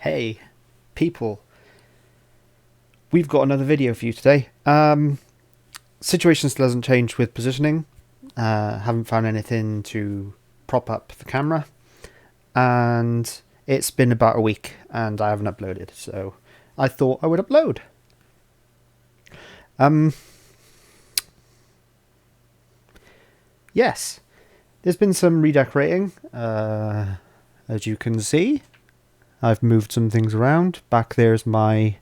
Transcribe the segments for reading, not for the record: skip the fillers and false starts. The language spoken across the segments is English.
Hey, people, we've got another video for you today. Situation still hasn't changed with positioning. Haven't found anything to prop up the camera. And it's been about a week and I haven't uploaded. So I thought I would upload. Yes, there's been some redecorating. As you can see, I've moved some things around. Back there's my,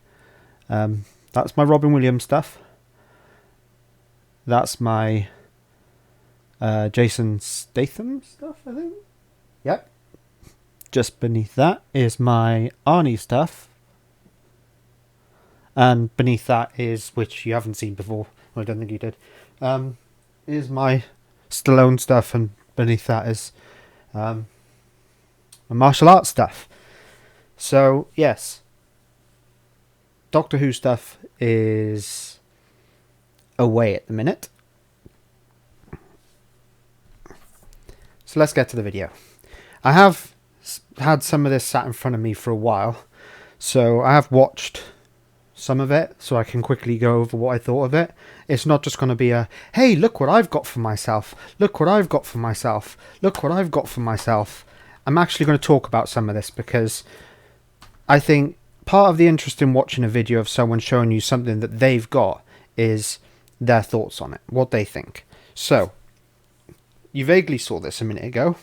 that's my Robin Williams stuff. That's my Jason Statham stuff, I think. Yep. Just beneath that is my Arnie stuff. And beneath that is, which you haven't seen before, well, I don't think you did, is my Stallone stuff, and beneath that is my martial arts stuff. So, yes, Doctor Who stuff is away at the minute. So let's get to the video. I have had some of this sat in front of me for a while, so I have watched some of it so I can quickly go over what I thought of it. It's not just going to be a, hey, look what I've got for myself, look what I've got for myself, look what I've got for myself. I'm actually going to talk about some of this because I think part of the interest in watching a video of someone showing you something that they've got is their thoughts on it, what they think. So, you vaguely saw this a minute ago.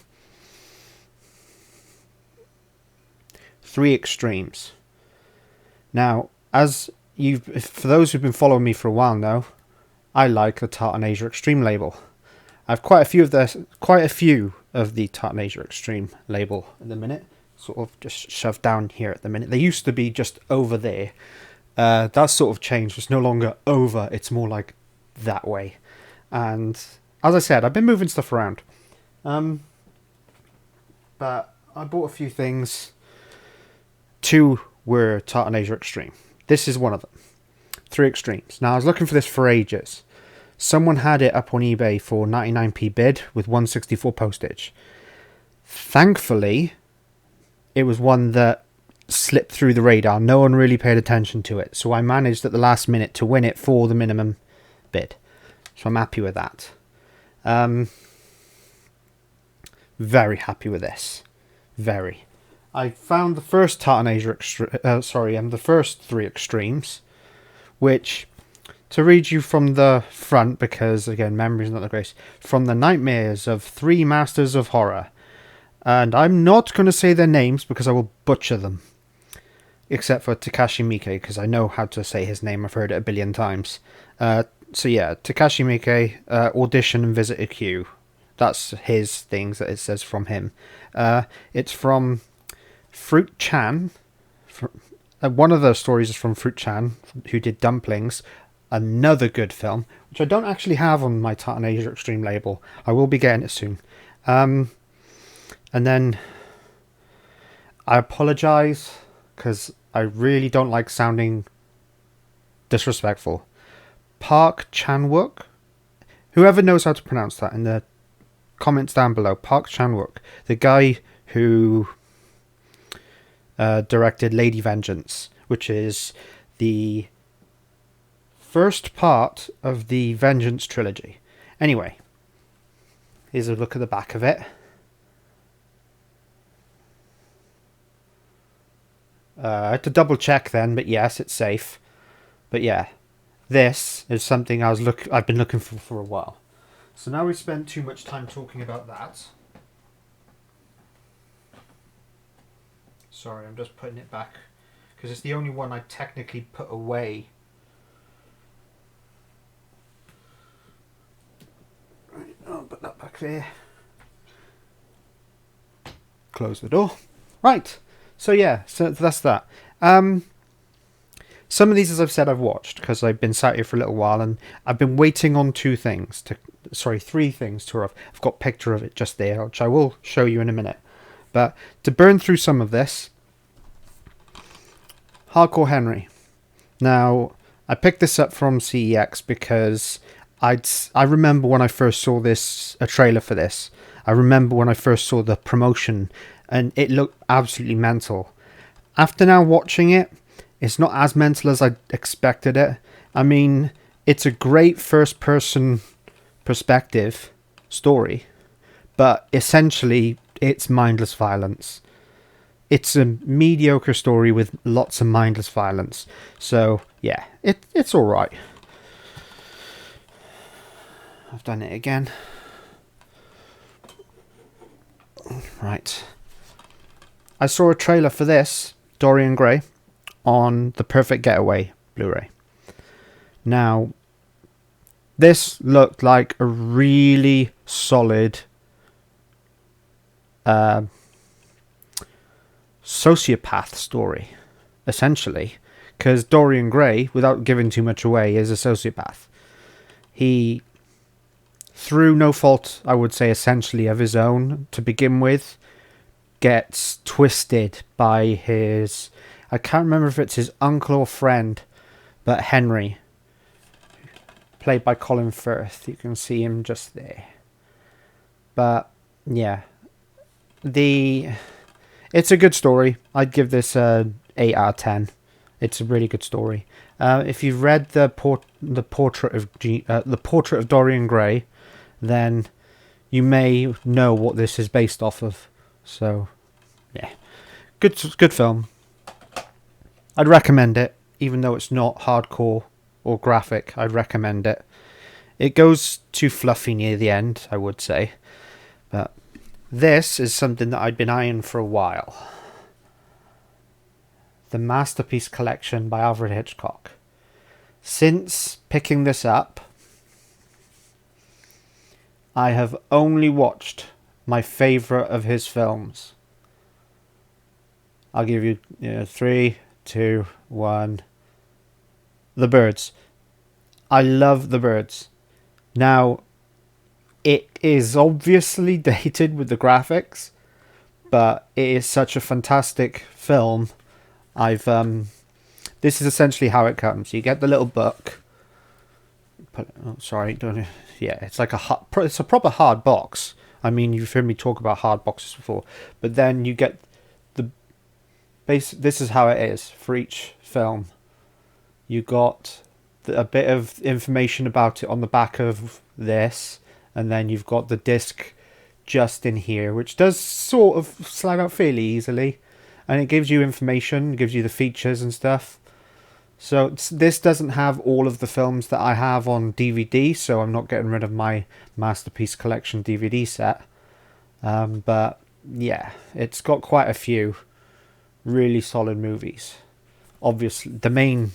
3 extremes. Now, for those who've been following me for a while now, I like the Tartan Asia Extreme label. I have quite a few of the Tartan Asia Extreme label at the minute, sort of just shoved down here at the minute. They used to be just over there. That's sort of changed. It's no longer over, it's more like that way. And as I said, I've been moving stuff around. But I bought a few things. 2 were Tartan Asia Extreme. This is one of them. 3 extremes. Now, I was looking for this for ages. Someone had it up on eBay for 99p bid with 164 postage. Thankfully, it was one that slipped through the radar. No one really paid attention to it. So I managed at the last minute to win it for the minimum bid. So I'm happy with that. Very happy with this. Very. I found the first Tartan Asia the first 3 extremes, which, to read you from the front, because again, memory's not the greatest, from the nightmares of 3 masters of horror. And I'm not going to say their names because I will butcher them. Except for Takashi Miike, because I know how to say his name, I've heard it a billion times. So yeah, Takashi Miike, audition and visit a queue. That's his things that it says from him. It's from Fruit Chan. One of the stories is from Fruit Chan, who did Dumplings. Another good film, which I don't actually have on my Tartan Asia Extreme label. I will be getting it soon. And then I apologise because I really don't like sounding disrespectful. Park Chan-wook. Whoever knows how to pronounce that in the comments down below. Park Chan-wook, the guy who directed Lady Vengeance, which is the first part of the Vengeance trilogy. Anyway, here's a look at the back of it. I had to double check then, but yes, it's safe. But yeah, this is something I've been looking for a while. So now we've spent too much time talking about that. Sorry, I'm just putting it back because it's the only one I technically put away. Right, I'll put that back there. Close the door. Right, so yeah, so that's that. Some of these, as I've said, I've watched because I've been sat here for a little while and I've been waiting on 3 things to arrive. I've got a picture of it just there, which I will show you in a minute. But to burn through some of this, Hardcore Henry. Now, I picked this up from CEX because I remember when I first saw a trailer for this. I remember when I first saw the promotion and it looked absolutely mental. After now watching it, it's not as mental as I expected it. I mean, it's a great first-person perspective story, but essentially it's mindless violence. It's a mediocre story with lots of mindless violence. So, yeah, it's alright. I've done it again. Right. I saw a trailer for this, Dorian Gray, on the Perfect Getaway Blu-ray. Now, this looked like a really solid sociopath story, essentially. Because Dorian Gray, without giving too much away, is a sociopath. He, through no fault, I would say, essentially of his own to begin with, gets twisted by his... I can't remember if it's his uncle or friend, but Henry, played by Colin Firth. You can see him just there. But, yeah. It's a good story. I'd give this a 8 out of 10. It's a really good story. If you've read the portrait of Dorian Gray, then you may know what this is based off of. So, yeah, good film. I'd recommend it, even though it's not hardcore or graphic. I'd recommend it. It goes too fluffy near the end, I would say, but this is something that I'd been eyeing for a while. The Masterpiece Collection by Alfred Hitchcock. Since picking this up, I have only watched my favourite of his films. I'll give you 3, 2, 1. The Birds. I love The Birds. Now, it is obviously dated with the graphics, but it is such a fantastic film. This is essentially how it comes. You get the little book. It's like it's a proper hard box. I mean, you've heard me talk about hard boxes before, but then you get the base. This is how it is for each film. You got a bit of information about it on the back of this, and then you've got the disc just in here, which does sort of slide out fairly easily, and it gives you information, gives you the features and stuff. So this doesn't have all of the films that I have on DVD, so I'm not getting rid of my Masterpiece Collection DVD set. But yeah, it's got quite a few really solid movies. Obviously, the main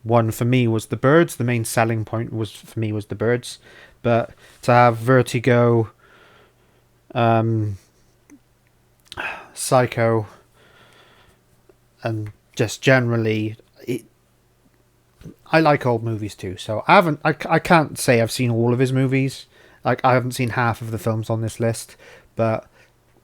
one for me was The Birds. The main selling point was The Birds. But to have Vertigo, Psycho, and just generally, I like old movies too. So I can't say I've seen all of his movies. Like, I haven't seen half of the films on this list, but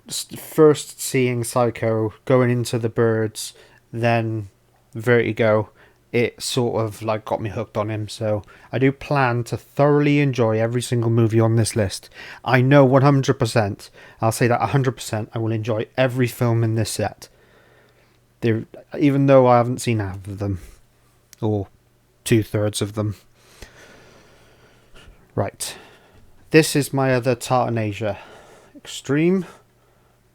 first seeing Psycho, going into The Birds, then Vertigo, it sort of like got me hooked on him. So I do plan to thoroughly enjoy every single movie on this list. I know 100%, I'll say that 100%, I will enjoy every film in this set. Even though I haven't seen half of them, or 2/3 of them. Right. This is my other Tartan Asia Extreme.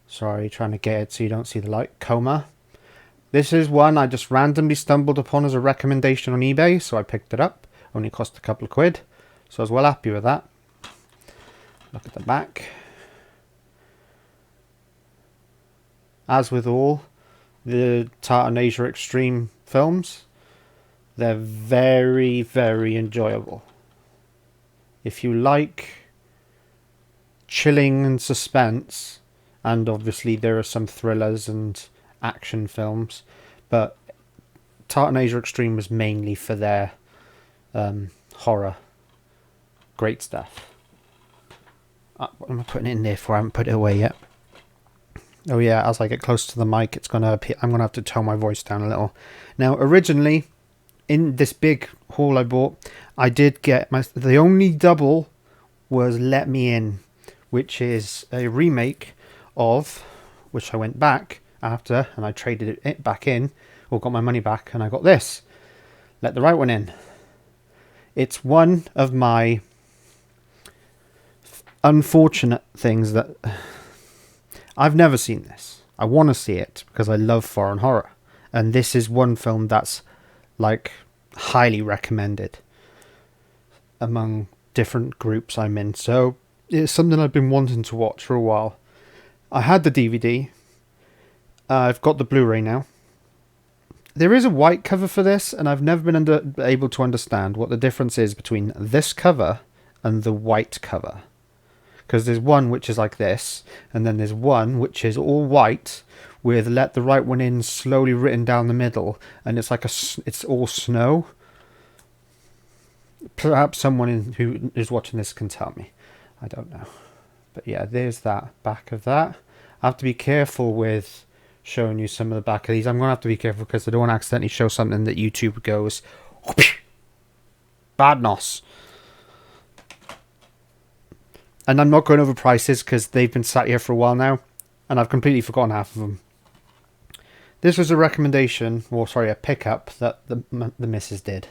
Sorry, trying to get it so you don't see the light. Coma. This is one I just randomly stumbled upon as a recommendation on eBay, so I picked it up. Only cost a couple of quid, so I was well happy with that. Look at the back. As with all the Tartan Asia Extreme films, they're very, very enjoyable. If you like chilling and suspense, and obviously there are some thrillers and action films, but Tartan Asia Extreme was mainly for their horror. Great stuff. What am I putting it in there for? I haven't put it away yet. Oh yeah, as I get close to the mic, I'm gonna have to tone my voice down a little. Now, originally, in this big haul I bought, I did get the only double was Let Me In, which is a remake of, which I went back after, and I traded it back in, or got my money back, and I got this. Let the Right One In. It's one of my unfortunate things that I've never seen this. I want to see it because I love foreign horror. And this is one film that's like highly recommended among different groups I'm in. So it's something I've been wanting to watch for a while. I had the DVD. I've got the Blu-ray now. There is a white cover for this, and I've never been able to understand what the difference is between this cover and the white cover. Because there's one which is like this, and then there's one which is all white with "Let the Right One In" slowly written down the middle, and it's like it's all snow. Perhaps someone who is watching this can tell me. I don't know. But yeah, there's that back of that. I have to be careful with showing you some of the back of these. I'm going to have to be careful because I don't want to accidentally show something that YouTube goes, bad nos. And I'm not going over prices because they've been sat here for a while now, and I've completely forgotten half of them. This was a recommendation, or sorry, a pickup that the missus did.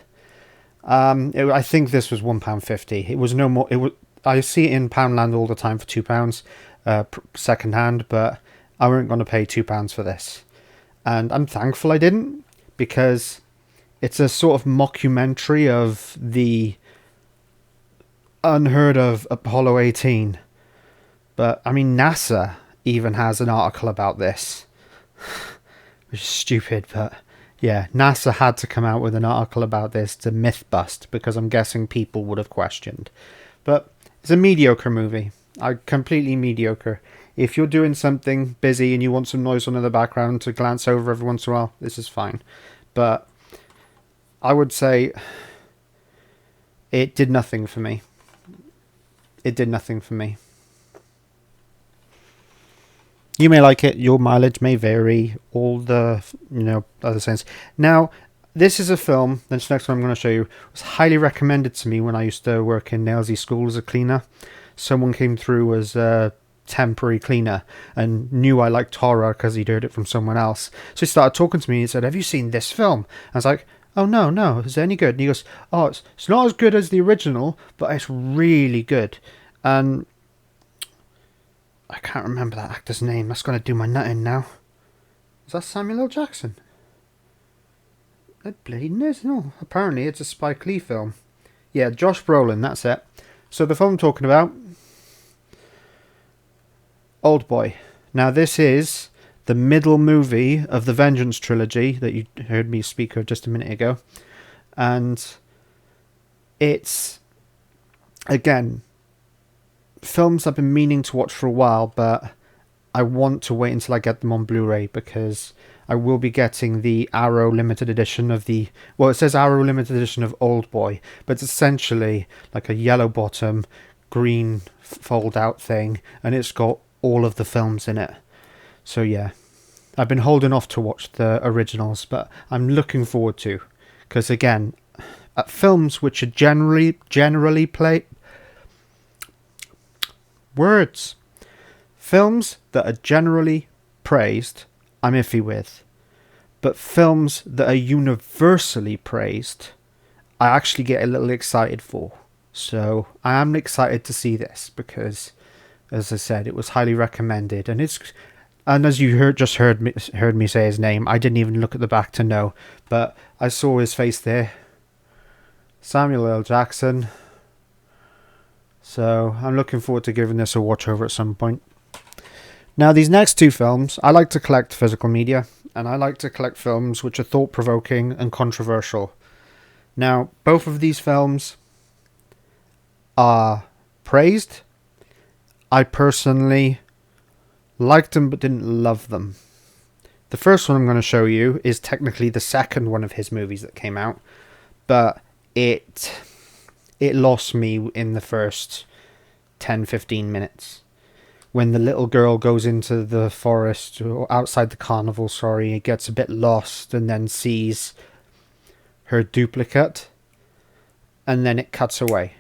I think this was £1.50. It was no more. I see it in Poundland all the time for £2, second hand, but I weren't going to pay £2 for this, and I'm thankful I didn't, because it's a sort of mockumentary of the unheard of Apollo 18. But I mean, NASA even has an article about this, which is stupid, but yeah, NASA had to come out with an article about this to myth bust, because I'm guessing people would have questioned. But it's a mediocre movie. Completely mediocre. If you're doing something busy and you want some noise on in the background to glance over every once in a while, this is fine. But I would say it did nothing for me. It did nothing for me. You may like it, your mileage may vary, all the, other things. Now, this is a film, this next one I'm going to show you, was highly recommended to me when I used to work in Nailsy School as a cleaner. Someone came through as a temporary cleaner and knew I liked horror because he'd heard it from someone else. So he started talking to me and he said, "Have you seen this film?" I was like, "Oh, no, is it any good?" And he goes, "Oh, it's not as good as the original, but it's really good." And I can't remember that actor's name. That's going to do my nut in now. Is that Samuel L. Jackson? It bleeding is. No, apparently it's a Spike Lee film. Yeah, Josh Brolin, that's it. So the film I'm talking about, Old Boy. Now this is the middle movie of the Vengeance trilogy that you heard me speak of just a minute ago. And it's, again, films I've been meaning to watch for a while, but I want to wait until I get them on Blu-ray, because I will be getting the Arrow limited edition of it says Arrow limited edition of Old Boy, but it's essentially like a yellow bottom, green fold out thing, and it's got all of the films in it. So yeah, I've been holding off to watch the originals, but I'm looking forward to, because again, films which are generally films that are generally praised, I'm iffy with. But films that are universally praised, I actually get a little excited for. So I am excited to see this because, as I said, it was highly recommended, and as you heard me say his name. I didn't even look at the back to know, but I saw his face there, Samuel L. Jackson. So I'm looking forward to giving this a watch over at some point. Now, these next two films, I like to collect physical media, and I like to collect films which are thought-provoking and controversial. Now, both of these films are praised. I personally liked them but didn't love them. The first one I'm going to show you is technically the second one of his movies that came out, but it lost me in the first 10-15 minutes. When the little girl goes into the forest, or outside the carnival, it gets a bit lost and then sees her duplicate, and then it cuts away.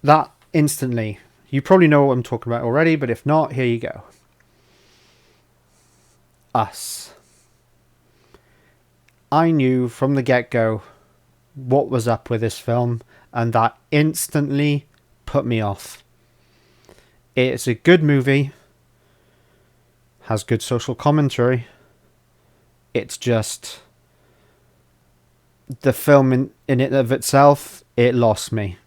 That instantly, you probably know what I'm talking about already, but if not, here you go. Us. I knew from the get-go what was up with this film, and that instantly put me off. It's a good movie, has good social commentary. It's just the film in it of itself, it lost me.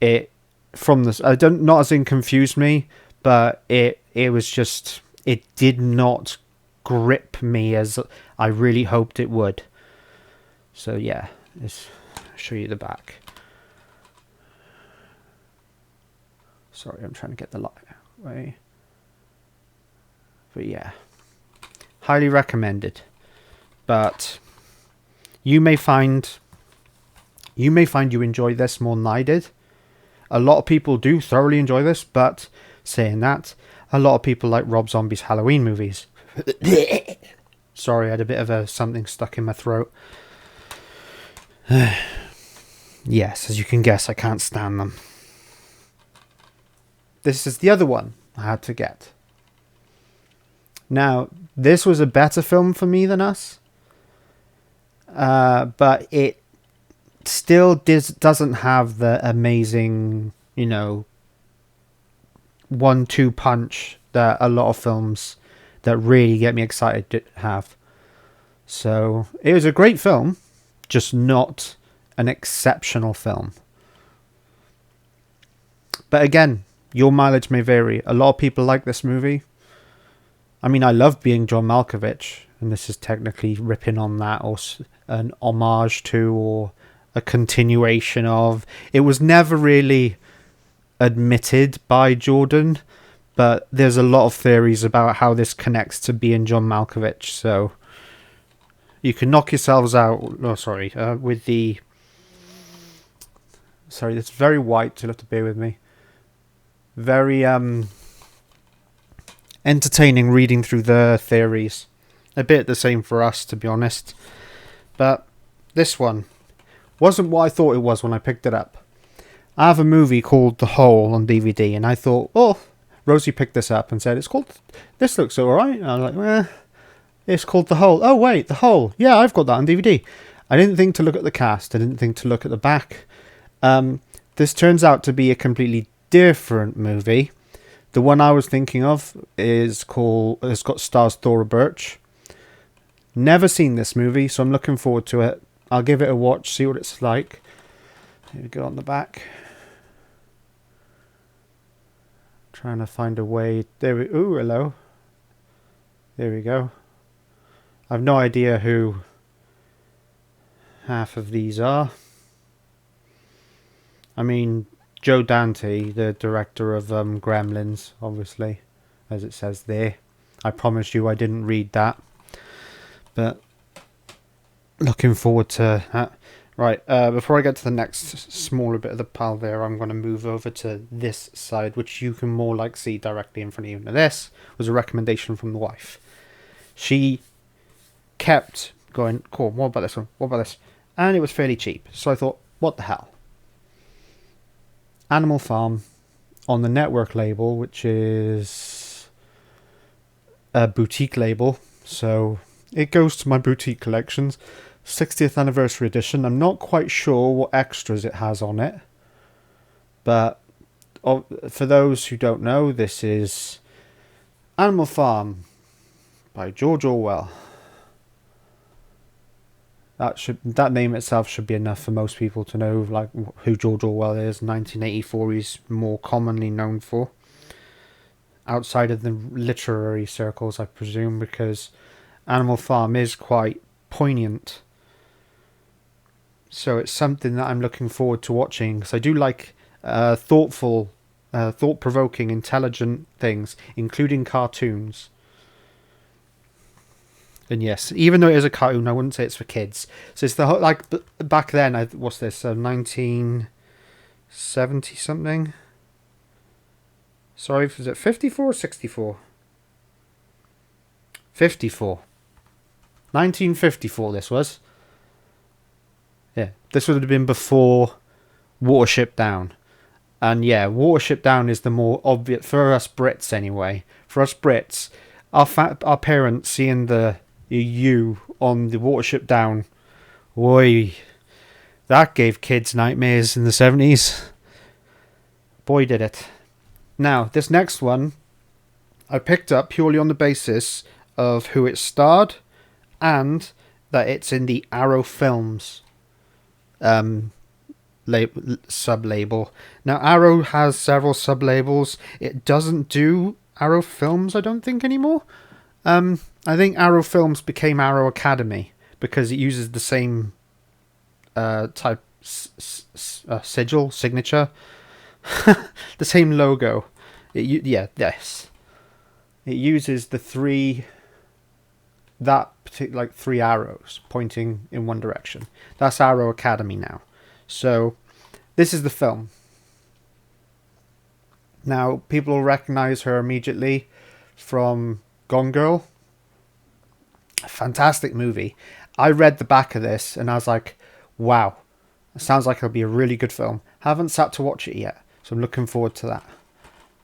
It from this, I don't, not as in confused me, but it was just, it did not grip me as I really hoped it would. So yeah, let's show you the back. Sorry, I'm trying to get the light away. But yeah, highly recommended. But you may find you enjoy this more than I did. A lot of people do thoroughly enjoy this, but saying that, a lot of people like Rob Zombie's Halloween movies. Sorry, I had a bit of something stuck in my throat. Yes, as you can guess, I can't stand them. This is the other one I had to get. Now, this was a better film for me than Us. But it still doesn't have the amazing, 1-2 punch that a lot of films that really get me excited have. So it was a great film, just not an exceptional film. But again, your mileage may vary. A lot of people like this movie. I mean, I love Being John Malkovich, and this is technically ripping on that, or an homage to, or a continuation of. It was never really admitted by Jordan, but there's a lot of theories about how this connects to Being John Malkovich, so you can knock yourselves out. Oh, sorry, with the... Sorry, it's very white, you'll have to bear with me. Very entertaining reading through the theories. A bit the same for Us, to be honest. But this one wasn't what I thought it was when I picked it up. I have a movie called The Hole on DVD, and I thought, oh, Rosie picked this up and said, this looks alright. And I was like, it's called The Hole. Oh, wait, The Hole. Yeah, I've got that on DVD. I didn't think to look at the cast. I didn't think to look at the back. This turns out to be a completely different movie. The one I was thinking of it's got stars Thora Birch. Never seen this movie, so I'm looking forward to it. I'll give it a watch, see what it's like. Here we go on the back. Trying to find a way. Ooh, hello. There we go. I've no idea who half of these are. I mean, Joe Dante, the director of Gremlins, obviously, as it says there. I promise you I didn't read that. But looking forward to that. Right, before I get to the next smaller bit of the pile there, I'm going to move over to this side, which you can more like see directly in front of you. Now this was a recommendation from the wife. She kept going, cool, what about this one? What about this? And it was fairly cheap. So I thought, what the hell? Animal Farm on the Network label, which is a boutique label. So it goes to my boutique collections. 60th anniversary edition. I'm not quite sure what extras it has on it. But for those who don't know, this is Animal Farm by George Orwell. That name itself should be enough for most people to know like who George Orwell is. 1984 he's more commonly known for. Outside of the literary circles, I presume, because Animal Farm is quite poignant. So it's something that I'm looking forward to watching, because I do like thoughtful, thought-provoking, intelligent things, including cartoons. And yes, even though it is a cartoon, I wouldn't say it's for kids. So it's the whole, like back then. What's this? 1970 something. Sorry, was it 54 or 64? 54. 1954. This was. Yeah, this would have been before Watership Down. And yeah, Watership Down is the more obvious for us Brits anyway. For us Brits, our parents seeing the you on the watership down. Boy, that gave kids nightmares in the 70s. Boy, did it. Now, this next one I picked up purely on the basis of who it starred and that it's in the Arrow Films sub-label. Now, Arrow has several sub-labels. It doesn't do Arrow Films, I don't think, anymore. I think Arrow Films became Arrow Academy because it uses the same type signature, the same logo. Yes. It uses the three arrows pointing in one direction. That's Arrow Academy now. So this is the film. Now people will recognize her immediately from Gone Girl. A fantastic movie. I read the back of this and I was like, wow, it sounds like it'll be a really good film. Haven't sat to watch it yet, so I'm looking forward to that.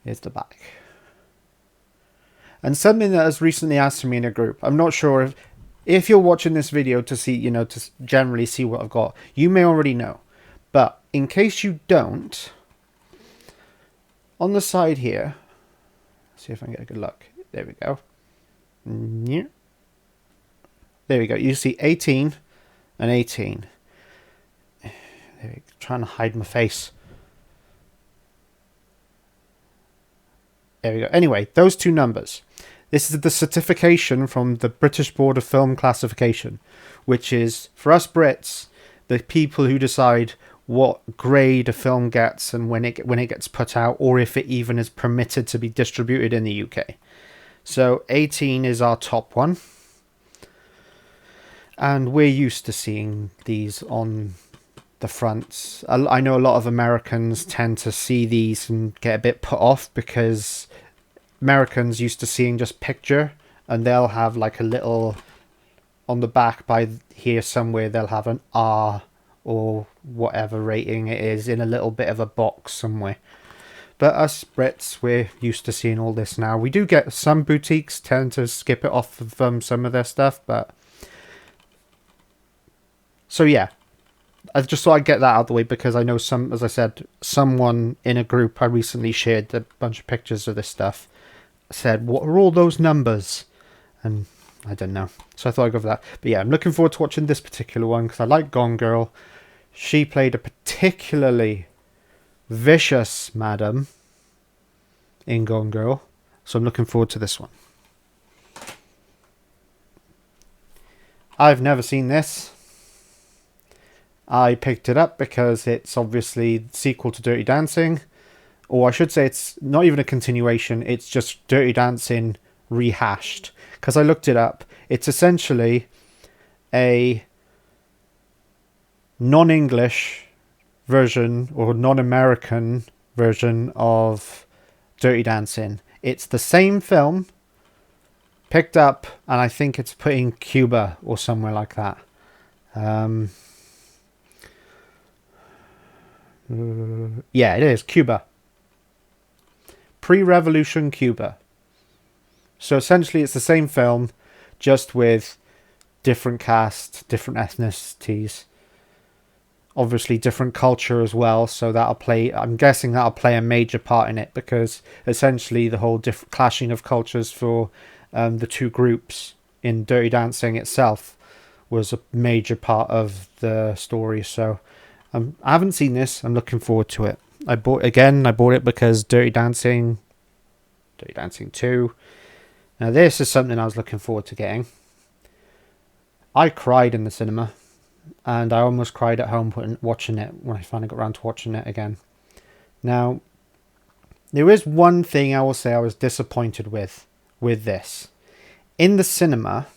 Here's the back. And something that has recently asked me in a group, I'm not sure if you're watching this video to see, to generally see what I've got, you may already know. But in case you don't, on the side here, see if I can get a good look. There we go. Yeah. There we go. You see 18 and 18. Trying to hide my face. There we go. Anyway, those two numbers. This is the certification from the British Board of Film Classification, which is, for us Brits, the people who decide what grade a film gets and when it gets put out, or if it even is permitted to be distributed in the UK. So 18 is our top one. And we're used to seeing these on the fronts. I know a lot of Americans tend to see these and get a bit put off because Americans used to seeing just picture, and they'll have like a little on the back by here somewhere, they'll have an R or whatever rating it is in a little bit of a box somewhere. But us Brits, we're used to seeing all this now. We do get some boutiques tend to skip it off of some of their stuff, but so yeah, I just thought I'd get that out of the way because I know as I said, someone in a group I recently shared a bunch of pictures of this stuff said, what are all those numbers? And I don't know. So I thought I'd go for that. But yeah, I'm looking forward to watching this particular one because I like Gone Girl. She played a particularly vicious madam in Gone Girl. So I'm looking forward to this one. I've never seen this. I picked it up because it's obviously the sequel to Dirty Dancing. Or I should say it's not even a continuation. It's just Dirty Dancing rehashed. Because I looked it up. It's essentially a non-English version or non-American version of Dirty Dancing. It's the same film picked up, and I think it's put in Cuba or somewhere like that. Yeah, it is Cuba. Pre-revolution Cuba. So essentially it's the same film, just with different cast, different ethnicities. Obviously different culture as well, so I'm guessing that'll play a major part in it, because essentially the whole clashing of cultures for the two groups in Dirty Dancing itself was a major part of the story. So I haven't seen this. I'm looking forward to it. I bought it because Dirty Dancing 2. Now this is something I was looking forward to getting. I cried in the cinema, and I almost cried at home watching it when I finally got around to watching it again. Now, there is one thing I will say I was disappointed with this. In the cinema,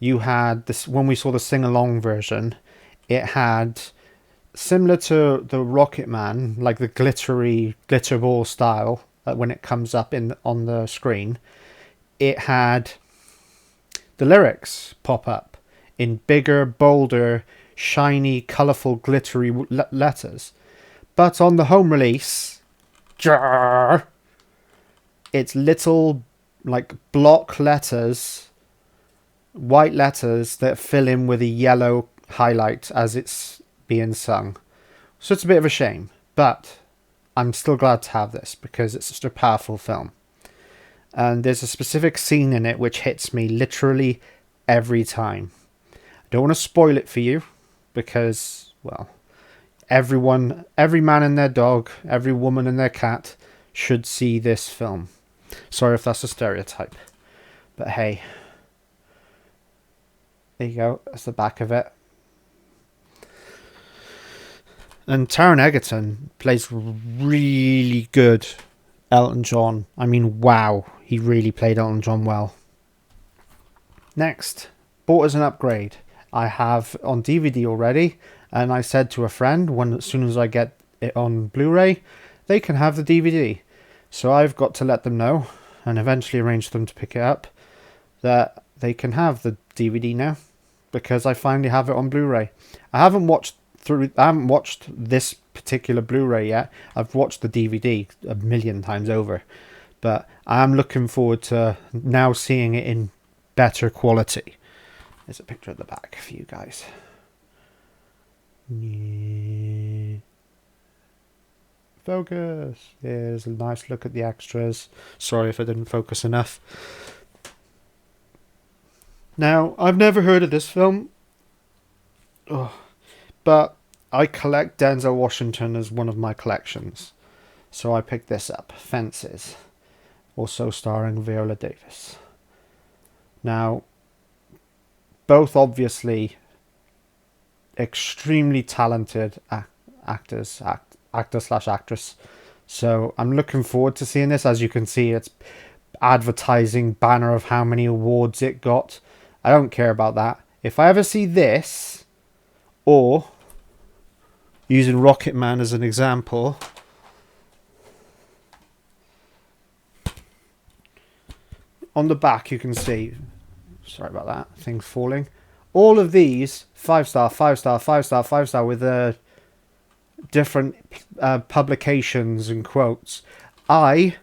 you had this, when we saw the sing-along version, it had, similar to the Rocket Man, like the glitter ball style, when it comes up on the screen, it had the lyrics pop up in bigger, bolder, shiny, colourful, glittery letters. But on the home release, it's little like block letters, white letters that fill in with a yellow highlight as it's being sung. So it's a bit of a shame, but I'm still glad to have this because it's such a powerful film. And there's a specific scene in it which hits me literally every time. I don't want to spoil it for you because, well, every man and their dog, every woman and their cat should see this film. Sorry if that's a stereotype, but hey, there you go. That's the back of it. And Taron Egerton plays really good Elton John. I mean, wow, he really played Elton John well. Next, bought as an upgrade. I have on DVD already, and I said to a friend, as soon as I get it on Blu-ray, they can have the DVD. So I've got to let them know, and eventually arrange them to pick it up, that they can have the DVD now, because I finally have it on Blu-ray. I haven't watched this particular Blu-ray yet. I've watched the DVD a million times over, but I am looking forward to now seeing it in better quality. There's a picture at the back for you guys. Yeah. Focus. There's a nice look at the extras. Sorry if I didn't focus enough. Now, I've never heard of this film, but I collect Denzel Washington as one of my collections. So I picked this up, Fences, also starring Viola Davis. Now, both obviously extremely talented actor/actress. So I'm looking forward to seeing this. As you can see, it's advertising banner of how many awards it got. I don't care about that. If I ever see this, or using Rocket Man as an example, on the back you can see, sorry about that, things falling. All of these 5-star, 5-star, 5-star, 5-star with different publications and quotes. I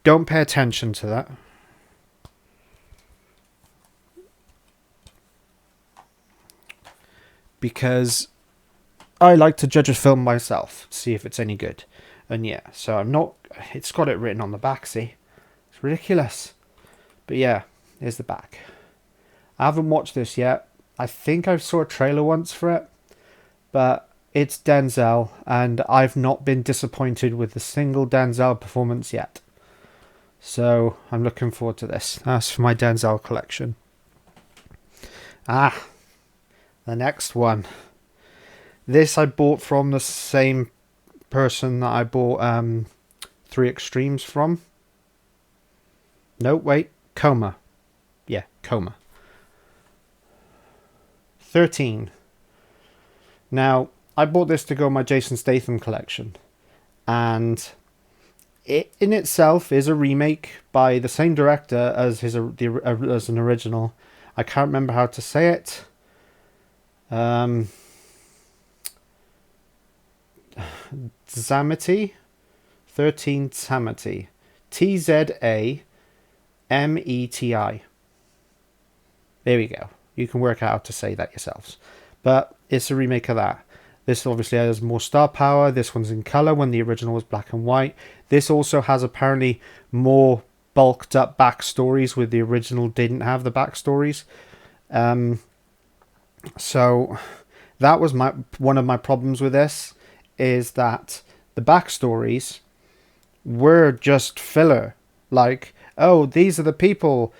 don't pay attention to that. Because I like to judge a film myself, see if it's any good. And yeah, so it's got it written on the back, see? It's ridiculous. But yeah, here's the back. I haven't watched this yet. I think I saw a trailer once for it. But it's Denzel, and I've not been disappointed with a single Denzel performance yet. So I'm looking forward to this. That's for my Denzel collection. The next one. This I bought from the same person that I bought 3 Extremes from. No, wait. Coma. Yeah, Coma. 13. Now, I bought this to go in my Jason Statham collection. And it in itself is a remake by the same director as as an original. I can't remember how to say it. Zamity, 13 Zamity, Tzameti. There we go. You can work out how to say that yourselves. But it's a remake of that. This obviously has more star power. This one's in color when the original was black and white. This also has apparently more bulked up backstories, where the original didn't have the backstories. So that was one of my problems with this, is that the backstories were just filler. Like, oh, these are the people.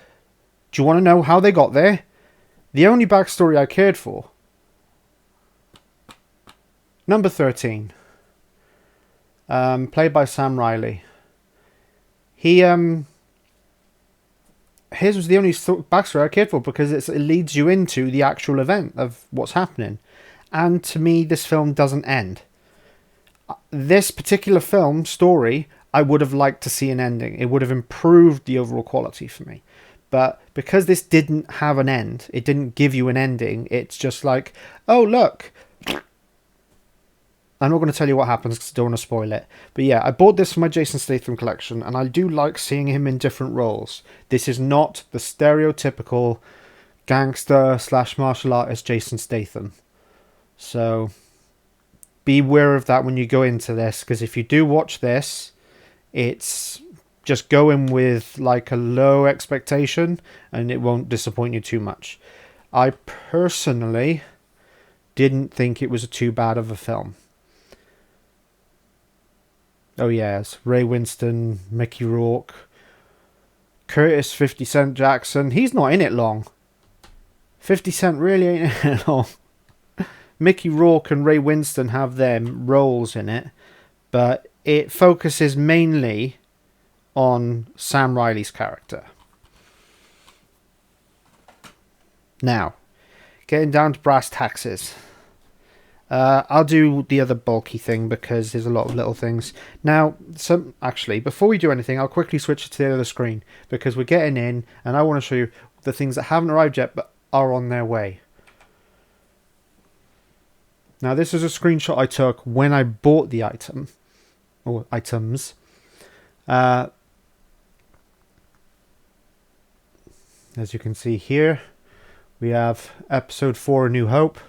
Do you want to know how they got there? The only backstory I cared for. Number 13. Played by Sam Riley. His was the only backstory I cared for, because it leads you into the actual event of what's happening. And to me, this film doesn't end. This particular film story, I would have liked to see an ending. It would have improved the overall quality for me. But because this didn't have an end, it didn't give you an ending. It's just like, oh, look. I'm not going to tell you what happens because I don't want to spoil it. But yeah, I bought this for my Jason Statham collection, and I do like seeing him in different roles. This is not the stereotypical gangster / martial artist Jason Statham. So be aware of that when you go into this, because if you do watch this, it's just go in with like a low expectation and it won't disappoint you too much. I personally didn't think it was too bad of a film. Oh yes, Ray Winston, Mickey Rourke, Curtis 50 Cent Jackson. He's not in it long. 50 Cent really ain't in it long. Mickey Rourke and Ray Winston have their roles in it, but it focuses mainly on Sam Riley's character. Now, getting down to brass taxes. I'll do the other bulky thing because there's a lot of little things. Now, actually, before we do anything, I'll quickly switch to the other screen because we're getting in and I want to show you the things that haven't arrived yet but are on their way. Now, this is a screenshot I took when I bought the item, or items. As you can see here, we have Episode 4, A New Hope,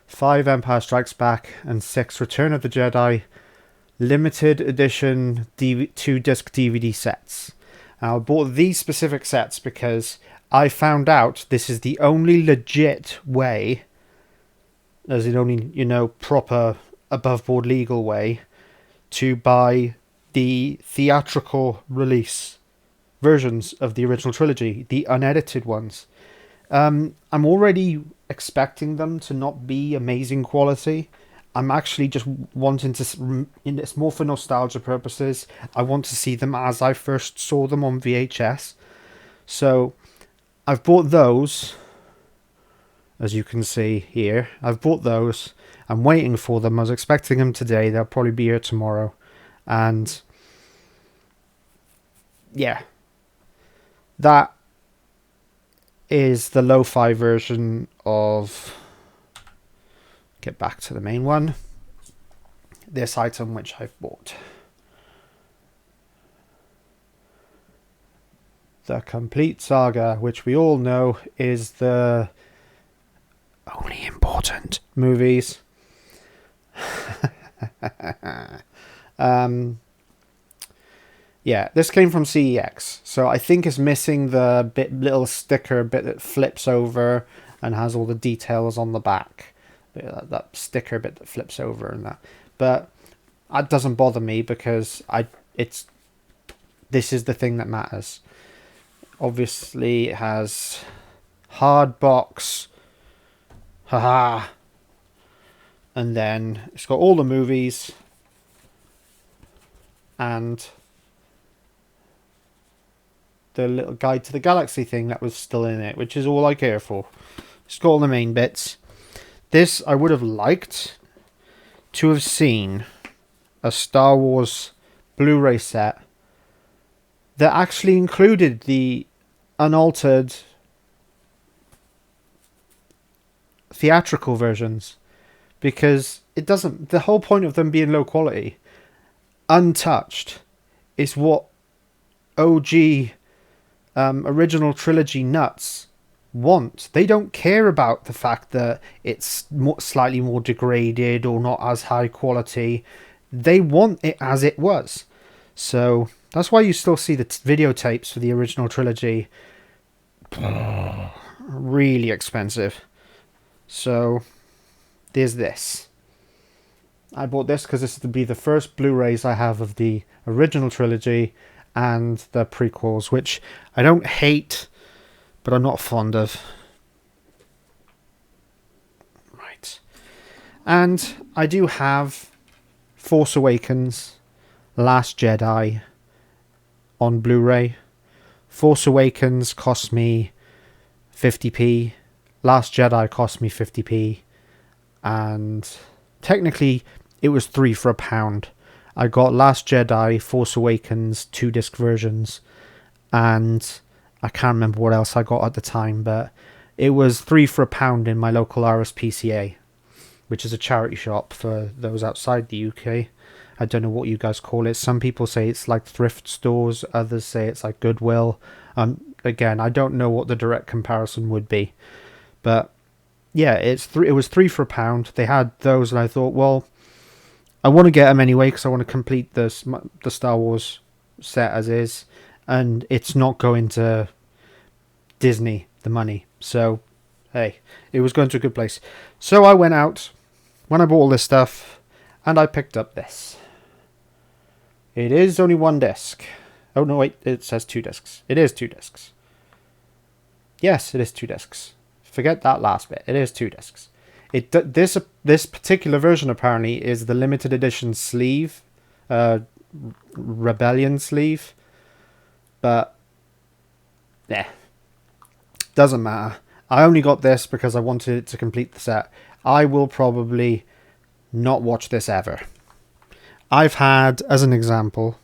5, Empire Strikes Back, and 6, Return of the Jedi, limited edition 2-disc DVD sets. Now, I bought these specific sets because I found out this is the only legit way, as in only, proper above-board legal way, to buy the theatrical release versions of the original trilogy, the unedited ones. I'm already expecting them to not be amazing quality. I'm actually just wanting to, it's more for nostalgia purposes. I want to see them as I first saw them on VHS. So I've bought those, as you can see here. I've bought those. I'm waiting for them. I was expecting them today. They'll probably be here tomorrow. And yeah, that is the lo-fi version of, get back to the main one, this item which I've bought. The Complete Saga, which we all know is the only important movies. Yeah, this came from CEX, so I think it's missing the little sticker bit that flips over and has all the details on the back. That sticker bit that flips over and that. But that doesn't bother me because this is the thing that matters. Obviously, it has hard box, haha, and then it's got all the movies and the little guide to the galaxy thing that was still in it, which is all I care for. It's got all the main bits. This, I would have liked to have seen a Star Wars Blu-ray set that actually included the unaltered theatrical versions, because it doesn't, the whole point of them being low quality, untouched, is what OG original trilogy nuts want. They don't care about the fact that it's slightly more degraded or not as high quality. They want it as it was. So that's why you still see the videotapes for the original trilogy really expensive. So there's this. I bought this because this will be the first Blu-rays I have of the original trilogy and the prequels, which I don't hate, but I'm not fond of. Right. And I do have Force Awakens, Last Jedi on Blu-ray. Force Awakens cost me 50p. Last Jedi cost me 50p. And technically it was 3 for £1. I got Last Jedi, Force Awakens, 2-disc versions, and I can't remember what else I got at the time, but it was 3 for £1 in my local RSPCA. which is a charity shop for those outside the UK. I don't know what you guys call it. Some people say it's like thrift stores. Others say it's like Goodwill. Again, I don't know what the direct comparison would be. But yeah, it was 3 for £1. They had those, and I thought, well, I want to get them anyway because I want to complete the Star Wars set as is, and it's not going to Disney, the money. So, hey, it was going to a good place. So I went out when I bought all this stuff, and I picked up this. It is only 1 disc. Oh no, wait, it says 2 discs. It is 2 discs. Yes, it is 2 discs. Forget that last bit. It is 2 discs. This particular version apparently is the limited edition sleeve, Rebellion sleeve, but yeah, doesn't matter. I only got this because I wanted it to complete the set. I will probably not watch this ever. I've had, as an example,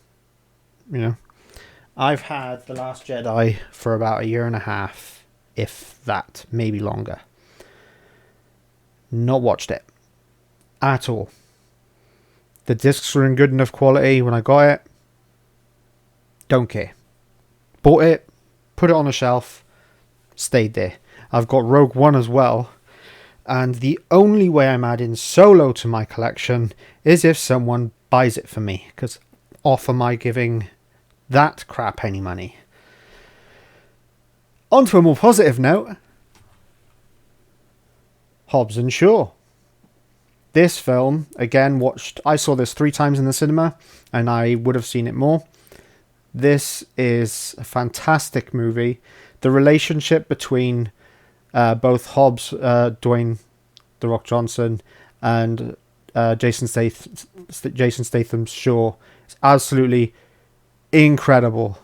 I've had The Last Jedi for about 1.5 years, if that, maybe longer. Not watched it at all. The discs were in good enough quality when I got it. Don't care. Bought it, put it on a shelf, stayed there. I've got Rogue One as well, and the only way I'm adding Solo to my collection is if someone buys it for me, because off am I giving that crap any money. On to a more positive note, Hobbs and Shaw. This film, again, I saw this 3 times in the cinema, and I would have seen it more. This is a fantastic movie. The relationship between both Hobbs, Dwayne "The Rock" Johnson, and Jason Statham's Shaw is absolutely incredible.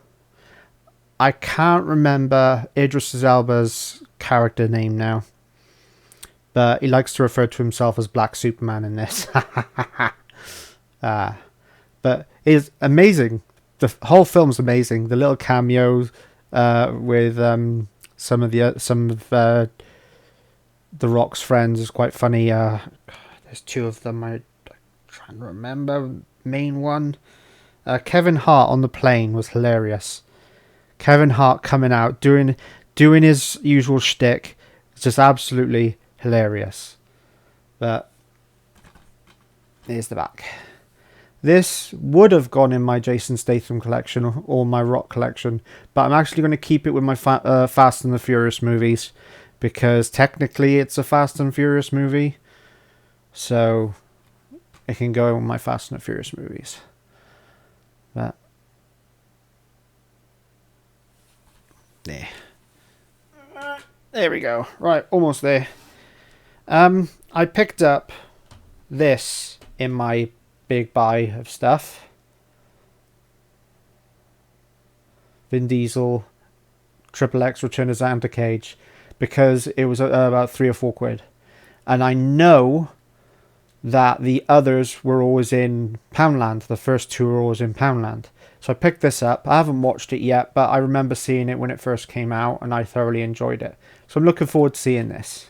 I can't remember Idris Elba's character name now, but he likes to refer to himself as Black Superman in this. But it's amazing. The whole film's amazing. The little cameos with some of The Rock's friends is quite funny. There's 2 of them. I'm trying to remember. Main one, Kevin Hart on the plane was hilarious. Kevin Hart coming out doing his usual shtick. It's just absolutely hilarious. But here's the back. This would have gone in my Jason Statham collection or my Rock collection, but I'm actually going to keep it with my Fast and the Furious movies, because technically it's a Fast and Furious movie, so it can go in my Fast and the Furious movies. But there we go. Right, almost there. I picked up this in my big buy of stuff. Vin Diesel XXX Return of Xander Cage, because it was about £3 or £4, and I know that the others were always in Poundland. The first 2 were always in Poundland, so I picked this up. I haven't watched it yet, but I remember seeing it when it first came out, and I thoroughly enjoyed it. So I'm looking forward to seeing this.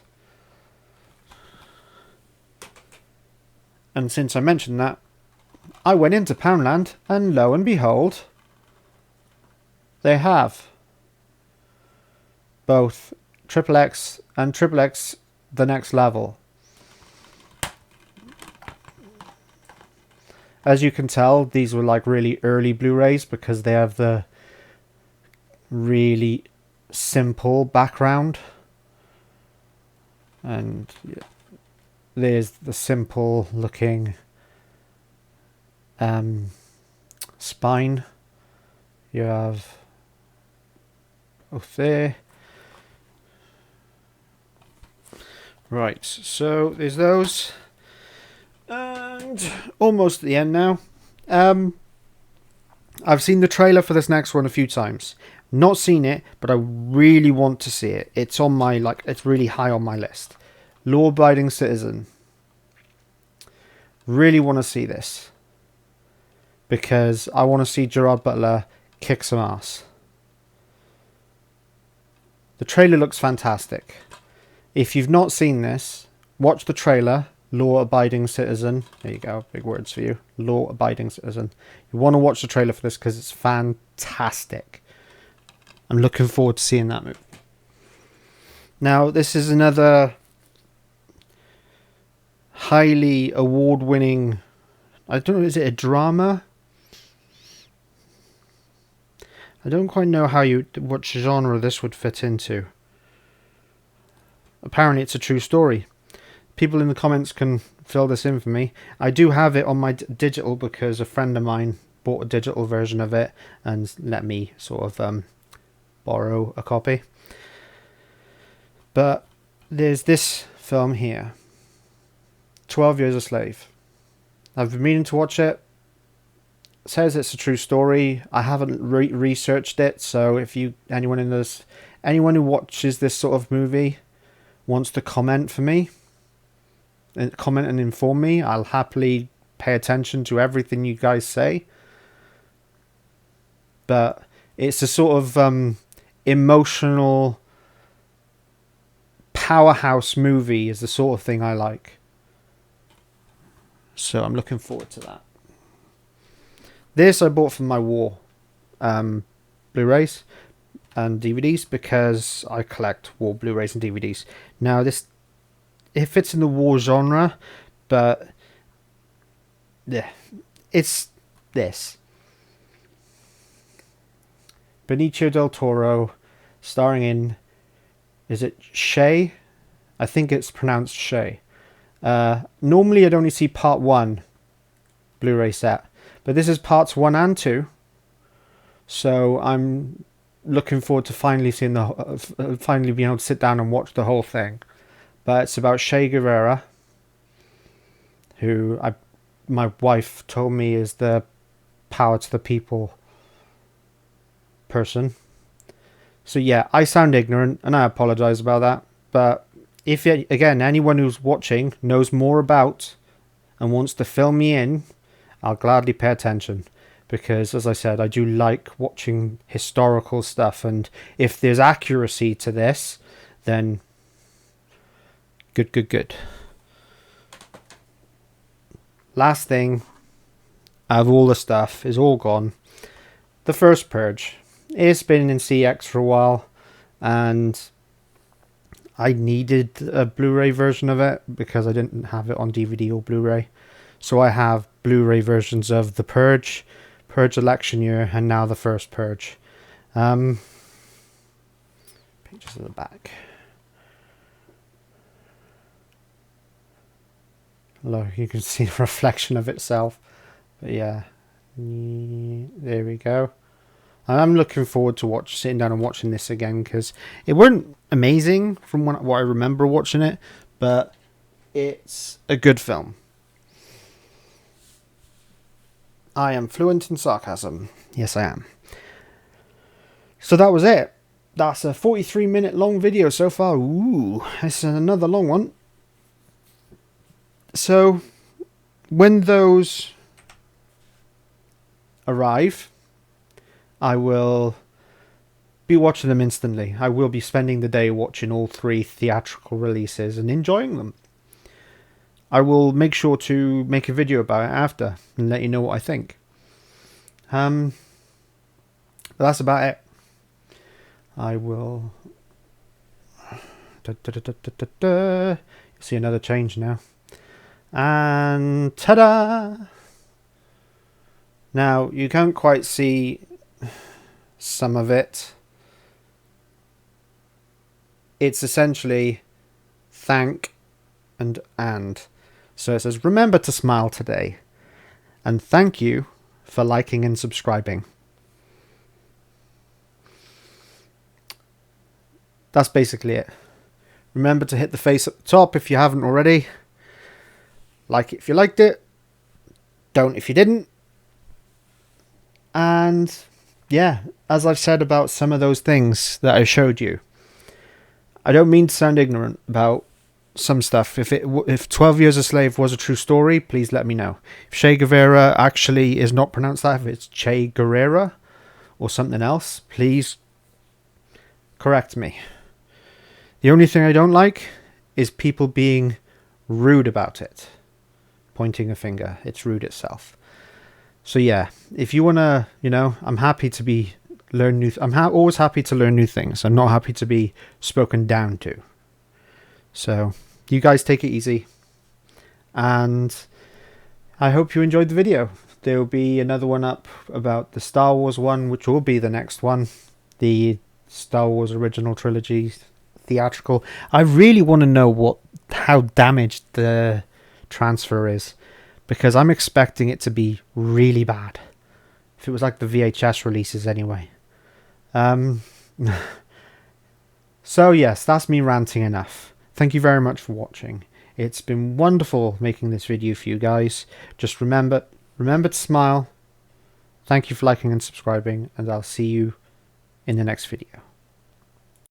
And since I mentioned that, I went into Poundland, and lo and behold, they have both XXX and XXX The Next Level. As you can tell, these were like really early Blu-rays, because they have the really simple background. And there's the simple looking spine. You have both there. Right, so there's those. And almost at the end now. I've seen the trailer for this next one a few times. Not seen it, but I really want to see it. It's on my, it's really high on my list. Law Abiding Citizen. Really want to see this, because I want to see Gerard Butler kick some ass. The trailer looks fantastic. If you've not seen this, watch the trailer law-abiding citizen. There you go, big words for you. Law-abiding citizen. You want to watch the trailer for this because it's fantastic. I'm looking forward to seeing that movie. Now, this is another highly award-winning, I don't know, is it a drama? I don't quite know what genre this would fit into. Apparently it's a true story. People in the comments can fill this in for me. I do have it on my digital because a friend of mine bought a digital version of it and let me sort of borrow a copy. But there's this film here, 12 Years a Slave. I've been meaning to watch it. It says it's a true story. I haven't researched it, so if anyone who watches this sort of movie wants to comment for me, comment and inform me, I'll happily pay attention to everything you guys say. But it's a sort of emotional powerhouse movie is the sort of thing I like. So I'm looking forward to that. This I bought from my War Blu-rays and DVDs because I collect War Blu-rays and DVDs. Now it fits in the War genre, but yeah, it's this. Benicio del Toro, starring in, is it Shay? I think it's pronounced Shay. Normally I'd only see part 1 Blu-ray set, but this is parts 1 and 2. So I'm looking forward to finally seeing finally being able to sit down and watch the whole thing. But it's about Che Guevara, who my wife told me is the power to the people person. So yeah, I sound ignorant and I apologize about that. But if again anyone who's watching knows more about and wants to fill me in, I'll gladly pay attention. Because, as I said, I do like watching historical stuff. And if there's accuracy to this, then good. Last thing, out of all the stuff, is all gone. The first Purge. It's been in CX for a while. And I needed a Blu-ray version of it because I didn't have it on DVD or Blu-ray. So I have Blu-ray versions of The Purge, Purge Election Year, and now the first Purge. Pictures of the back. Look, you can see the reflection of itself. But yeah, there we go. I'm looking forward to sitting down and watching this again because it weren't amazing from what I remember watching it, but it's a good film. I am fluent in sarcasm. Yes, I am. So that was it. That's a 43-minute long video so far. Ooh, this is another long one. So, when those arrive, I will be watching them instantly. I will be spending the day watching all 3 theatrical releases and enjoying them. I will make sure to make a video about it after and let you know what I think. But that's about it. I will... See another change now. And ta-da! Now, you can't quite see some of it. It's essentially thank and. So it says, remember to smile today. And thank you for liking and subscribing. That's basically it. Remember to hit the face at the top if you haven't already. Like it if you liked it. Don't if you didn't. And yeah, as I've said about some of those things that I showed you, I don't mean to sound ignorant about some stuff. If 12 Years a Slave was a true story, please let me know. If Che Guevara actually is not pronounced that, if it's Che Guerrera or something else, please correct me. The only thing I don't like is people being rude about it. Pointing a finger. It's rude itself. So yeah, if you wanna, I'm happy to be learn new. Always happy to learn new things. I'm not happy to be spoken down to. So you guys take it easy, and I hope you enjoyed the video. There will be another one up about the Star Wars one, which will be the next one, the Star Wars original trilogy theatrical. I really want to know how damaged the transfer is, because I'm expecting it to be really bad. If it was like the VHS releases anyway. So yes, that's me ranting enough. Thank you very much for watching. It's been wonderful making this video for you guys. Just remember to smile. Thank you for liking and subscribing, and I'll see you in the next video.